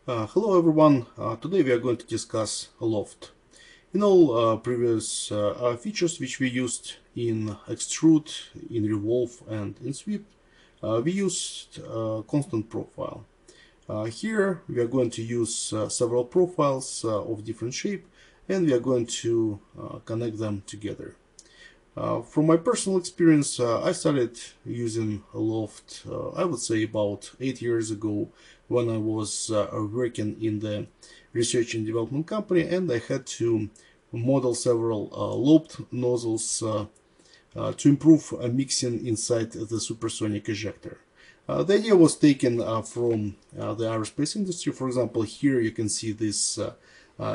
Hello everyone, today we are going to discuss Loft. In all previous features which we used in Extrude, in Revolve and in Sweep, we used constant profile. Here we are going to use several profiles of different shape, and we are going to connect them together. From my personal experience, I started using Loft, I would say about 8 years ago, when I was working in the research and development company, and I had to model several lobed nozzles to improve mixing inside the supersonic ejector. The idea was taken from the aerospace industry. For example, here you can see this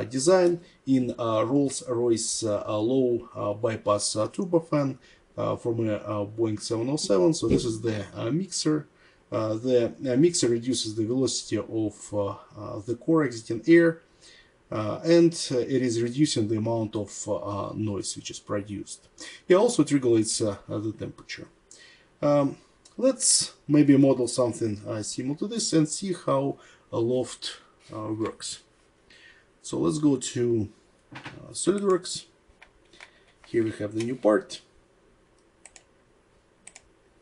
design in Rolls-Royce low bypass turbofan from a Boeing 707. So this is the mixer. The mixer reduces the velocity of the core exiting air, and it is reducing the amount of noise which is produced. It also regulates the temperature. Let's maybe model something similar to this and see how a loft works. So let's go to SolidWorks. Here we have the new part,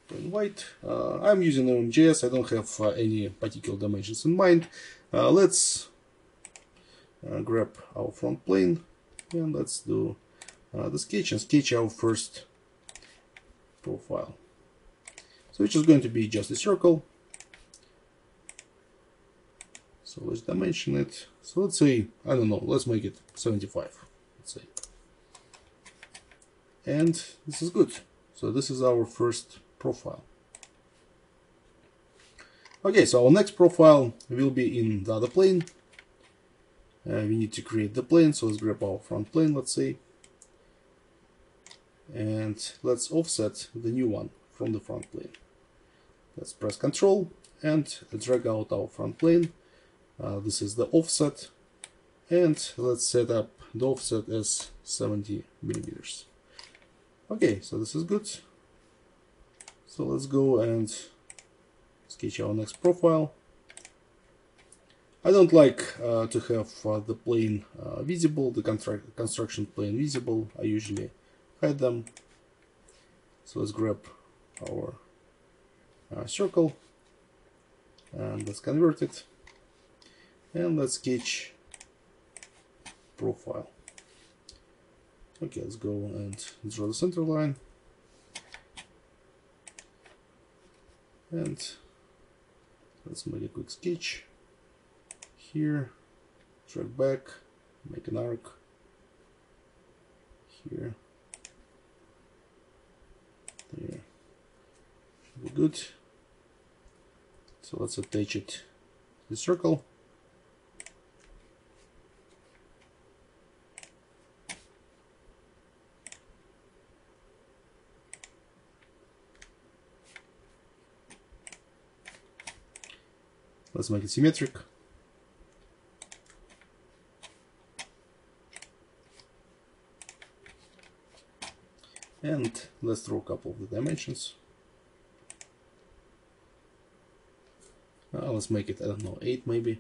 plain white. I'm using OMJS. I don't have any particular dimensions in mind. Let's grab our front plane and let's do the sketch and sketch our first profile. So which is going to be just a circle. So let's dimension it. So let's say, I don't know, let's make it 75, let's say. And this is good. So this is our first profile. Okay, so our next profile will be in the other plane. We need to create the plane, so let's grab our front plane, let's say. And let's offset the new one from the front plane. Let's press Ctrl and drag out our front plane. This is the offset, and let's set up the offset as 70 millimeters. Okay, so this is good. So let's go and sketch our next profile. I don't like to have the plane visible, the construction plane visible. I usually hide them. So let's grab our circle and let's convert it, and let's sketch profile. Okay, let's go and draw the center line, and let's make a quick sketch here, drag back, make an arc here, there, should be good. So let's attach it to the circle. Let's make it symmetric. And let's draw a couple of the dimensions. Let's make it, I don't know, 8 maybe.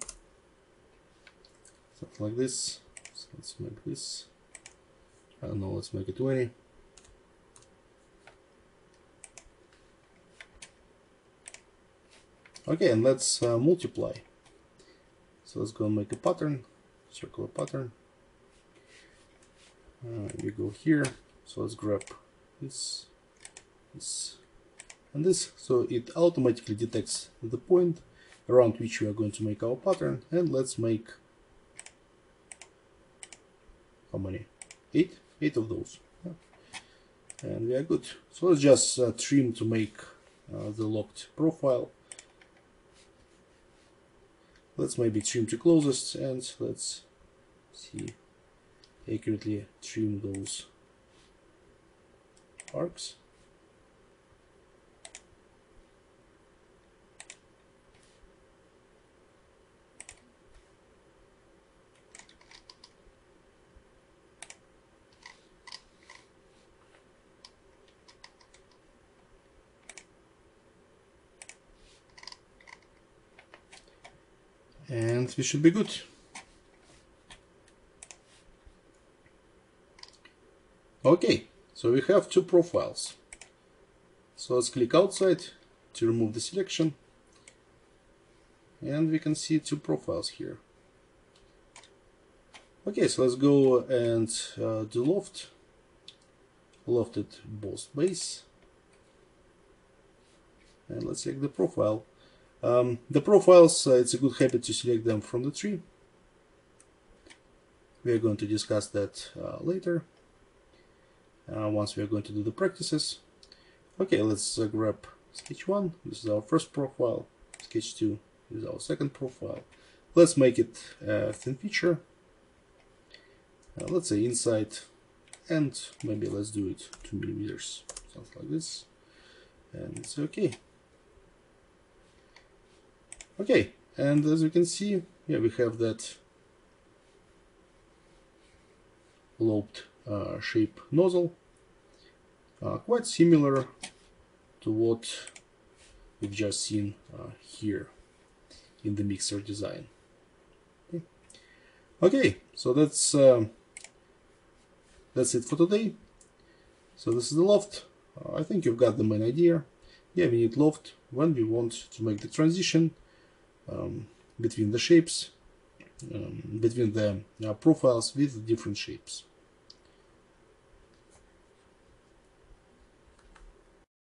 Something like this. So let's make this, I don't know, let's make it 20. Okay, and let's multiply. So let's go and make a pattern, circular pattern. We go here, so let's grab this, this, and this. So it automatically detects the point around which we are going to make our pattern. And let's make, how many? 8? 8 of those. Yeah. And we are good. So let's just trim to make the locked profile. Let's maybe trim to closest, and let's see, accurately trim those arcs. and we should be good. Okay, so we have two profiles. So let's click outside to remove the selection, and we can see two profiles here. Okay, so let's go and do Loft, Lofted Boss Base, and let's select the profile. The profiles, it's a good habit to select them from the tree. We are going to discuss that later, once we are going to do the practices. Okay, let's grab sketch 1. This is our first profile. Sketch 2 is our second profile. Let's make it a thin feature. Let's say inside, and maybe let's do it 2 millimeters, something like this, and it's okay. Okay, and as you can see, yeah, we have that lobed shape nozzle, quite similar to what we've just seen here in the mixer design. Okay, so that's it for today. So this is the loft. I think you've got the main idea. Yeah, we need loft when we want to make the transition between the shapes, between the profiles with different shapes.